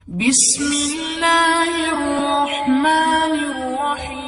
بسم اللہ الرحمن الرحیم۔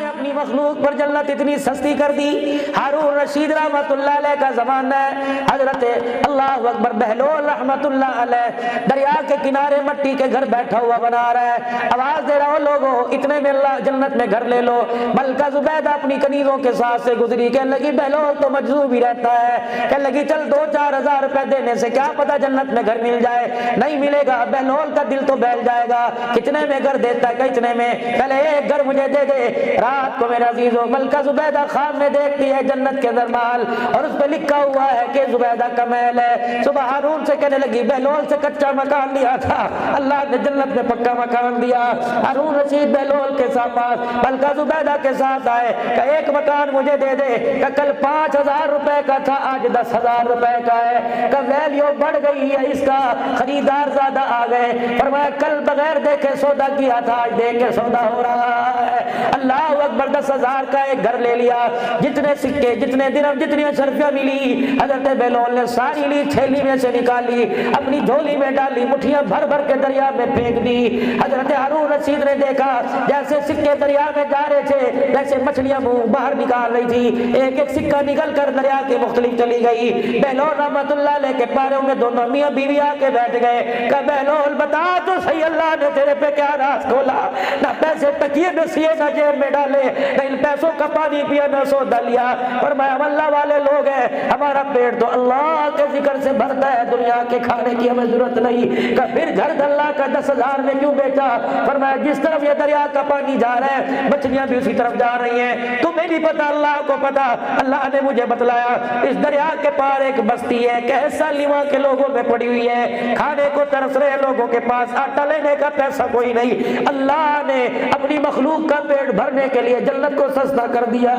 اپنی مخلوق پر جنت اتنی سستی کر دی۔ ہارون رشید رحمت اللہ علیہ کا زمانہ ہے، حضرت اللہ اکبر بہلول رحمت اللہ علیہ دریا کے کنارے مٹی کے گھر بیٹھا ہوا بنا رہا ہے، آواز دے رہا ہو لوگوں اتنے میں اللہ جنت میں گھر لے لو۔ ملکہ زبیدہ اپنی کنیزوں کے ساتھ سے گزری، کہنے لگی بہلول تو مجذوب ہی رہتا ہے، کہنے لگی چل 2-4 ہزار روپے دینے سے کیا پتا جنت میں گھر مل جائے، نہیں ملے گا۔ بہلول کا دل تو بہل جائے گا، کتنے میں گھر دیتا ہے، کتنے میں، پہلے ایک گھر مجھے دے دے۔ رات کو میرے عزیزو ملکہ زبیدہ خواب میں دیکھتی ہے جنت کے اندر مال، اور اس پہ لکھا ہوا ہے کہ زبیدہ کا محل ہے۔ صبح ہارون سے کہنے لگی بہلول سے کچا مکان لیا تھا، اللہ نے جنت میں پکا مکان دیا۔ ہارون رشید بہلول کے ساتھ پاس ملکہ زبیدہ کے ساتھ آئے کہ ایک مکان مجھے دے دے، کہ کل 5,000 روپے کا تھا آج 10,000 روپے کا ہے، کہ ویلیو بڑھ گئی ہے اس کا، خریدار زیادہ آ گئے۔ فرمایا کل بغیر دیکھے سودا کیا تھا آج دیکھ کے سودا ہو رہا ہے۔ اللہ اکبر 10,000 کا ایک گھر لے لیا، جتنے سکے جتنے درہم جتنی اشرفیاں ملی حضرت بہلول نے ساری لی، تھیلی میں سے نکالی، اپنی جھولی میں ڈالی، مٹھیاں بھر بھر کے دریا میں پھینک دی۔ حضرت ہارون رشید نے دیکھا جیسے سکے دریا میں جا رہے تھے جیسے مچھلیاں منہ باہر نکال رہی تھی، ایک ایک سکہ نکل کر دریا کے مختلف چلی گئی۔ بہلول رحمت اللہ علیہ کے پیروں میں دونوں میاں بیوی آ کے بیٹھ گئے کہ بہلول بتا تو صحیح اللہ نے تیرے پہ کیا راز کھولا، نہ پیسے تکیے نہ سیے نہ جیب میں ڈالے، نہ ان پیسوں کا پانی پیا نہ سودا لیا۔ فرمایا ہم اللہ والے لوگ ہیں، ہمارا پیٹ تو اللہ کے ذکر سے بھرتا ہے، دنیا کے کھانے کی ہمیں ضرورت نہیں، کہ پھر گھر اللہ کا 10,000 میں کیوں بیچا؟ فرمایا جس طرف یہ دریا کا پانی جا رہا ہے مچھلیاں بھی اسی طرف جا رہی ہیں، تمہیں نہیں پتا اللہ کو پتا، اللہ نے مجھے بتلایا اس دریا کے پار ایک بستی ہے کہ ایسا لیوا کے لوگوں میں پڑی ہوئی ہے، کھانے کو ترس رہے لوگوں کے پاس آٹا لینے کا پیسہ کوئی نہیں، اللہ نے اپنی مخلوق کا پیٹ بھرنے کے لیے جنت کو سستا کر دیا،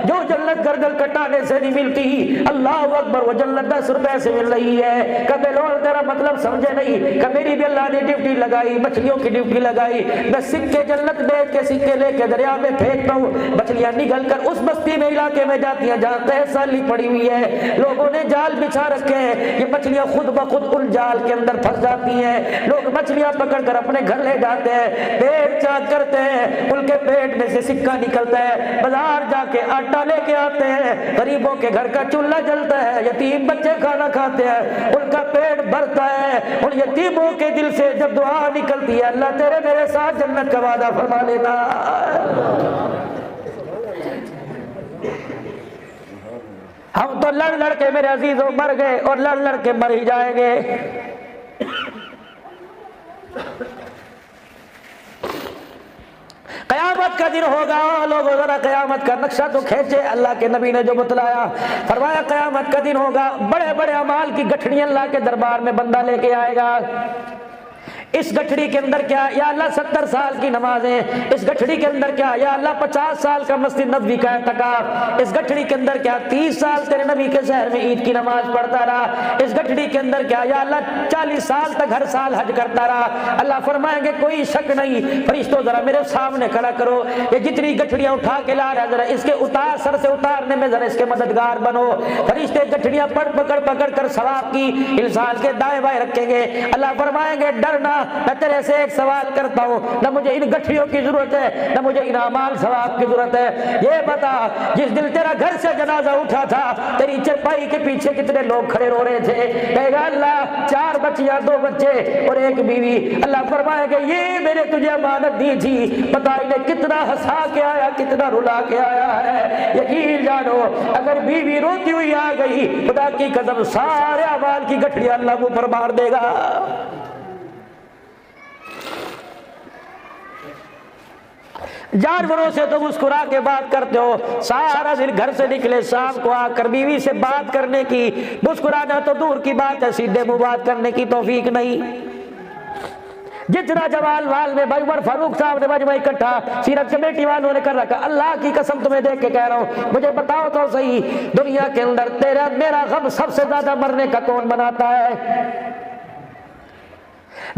جو جنت گردن کٹانے سے نہیں ملتی، اللہ اکبر وہ جنت 10 روپے سے مل رہی ہے۔ کہ بہلول تیرا مطلب سمجھے نہیں، کہ میری بھی اللہ نے ڈیوٹی لگائی، مچھلیوں کی ڈیوٹی لگائی، میں سکے جنت بیچ کے سکے لے کے دریا میں پھینکتا ہوں، مچھلیاں نگل کر اس بستی میں علاقے میں جاتی ہیں جہاں تہسالی پڑی ہوئی ہے، لوگوں نے جال بچھا رکھے ہیں، یہ مچھلیاں خود بخود ان جال کے اندر پھنس جاتی ہیں، لوگ مچھلیاں پکڑ کر اپنے گھر لے جاتے ہیں، پیٹ چاک کرتے ہیں، ان کے پیٹ میں سے سکہ نکلتا ہے، بازار جا کے آٹا لے کے آتے ہیں، غریبوں کے گھر کا چولہا جلتا ہے، یتیم بچے کھانا کھاتے ہیں، ان کا پیٹ بھرتا ہے، ان یتیموں کے دل سے جب دعا نکلتی ہے اللہ تیرے میرے ساتھ جنت کا وعدہ فرما لینا۔ ہم تو لڑ لڑ کے میرے عزیزوں مر گئے اور لڑ لڑ کے مر ہی جائیں گے۔ قیامت کا دن ہوگا، لوگوں ذرا قیامت کا نقشہ تو کھینچے، اللہ کے نبی نے جو بتلایا، فرمایا قیامت کا دن ہوگا، بڑے بڑے اعمال کی گٹھڑی اللہ کے دربار میں بندہ لے کے آئے گا۔ اس گٹھڑی کے اندر کیا؟ یا اللہ 70 سال کی نمازیں، اس گٹھڑی کے اندر کیا؟ یا اللہ 50 سال کا مسجد نبوی کا اعتکاف، اس گٹھڑی کے اندر کیا؟ 30 سال تیرے نبی کے شہر میں عید کی نماز پڑھتا رہا، اس گٹھڑی کے اندر کیا؟ یا اللہ 40 سال تک ہر سال حج کرتا رہا۔ اللہ فرمائیں گے کوئی شک نہیں، فرشتوں ذرا میرے سامنے کھڑا کرو، یہ جتنی گٹھڑیاں اٹھا کے لا رہا ہے ذرا اس کے اتار، سر سے اتارنے میں ذرا اس کے مددگار بنو۔ فرشتے گٹھڑیاں پکڑ پکڑ کر ثواب کی انسان کے دائیں بائیں رکھیں گے۔ اللہ فرمائیں گے ڈرنا، میں تیرے سے ایک سوال کرتا ہوں، نہ مجھے ان گٹھڑیوں کی ضرورت ہے نہ مجھے ان اعمال ثواب کی ضرورت ہے، یہ بتا جس دن تیرا گھر سے جنازہ اٹھا تھا تیری چرپائی کے پیچھے کتنے لوگ کھڑے رو رہے تھے؟ کہے گا اللہ 4 بچیاں 2 بچے اور 1 بیوی۔ اللہ فرمائے گا یہ میں نے تجھے امانت دی تھی، پتہ انہیں کتنا ہنسا کے آیا کتنا رلا کے آیا ہے۔ یقین جانو اگر بیوی روتی ہوئی آ گئی خدا کی قسم سارے اعمال کی گٹھڑیاں اللہ منہ پر مار دے گا۔ جانوروں سے تو مسکرا کے بات کرتے ہو، سارا دن گھر سے نکلے شام کو آ کر بیوی سے بات کرنے کی، مسکرانا تو دور کی بات ہے، سیدھے منہ بات کرنے کی توفیق نہیں۔ جتنا جوال وال میں بھائی عمر فاروق صاحب نے مجمع اکٹھا سیرت کمیٹی والوں نے کر رکھا، اللہ کی قسم تمہیں دیکھ کے کہہ رہا ہوں، مجھے بتاؤ تو صحیح دنیا کے اندر تیرا میرا غم سب سے زیادہ مرنے کا کون بناتا ہے؟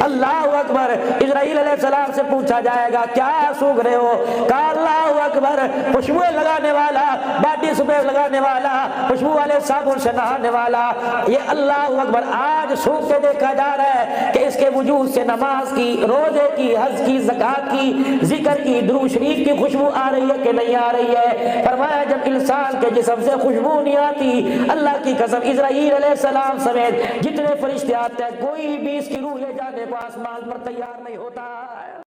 اللہ اکبر، اسرائیل علیہ السلام سے پوچھا جائے گا کیا سونگ رہے ہو؟ کہا اللہ اکبر، خوشبوئیں لگانے والا، باڈی سپرے لگانے والا، خوشبو والے صابن سے نہانے والا، یہ اللہ اکبر آج سونگ کے دیکھا جا رہا ہے کہ اس کے وجود سے نماز کی، روزے کی، حج کی، زکات کی، ذکر کی، درود شریف کی خوشبو آ رہی ہے کہ نہیں آ رہی ہے؟ فرمایا جب انسان کے جسم سے خوشبو نہیں آتی، اللہ کی قسم اسرائیل علیہ السلام سمیت جتنے فرشتے آتے ہیں کوئی بھی اس کی روح لے جانے کو آسمان پر تیار نہیں ہوتا۔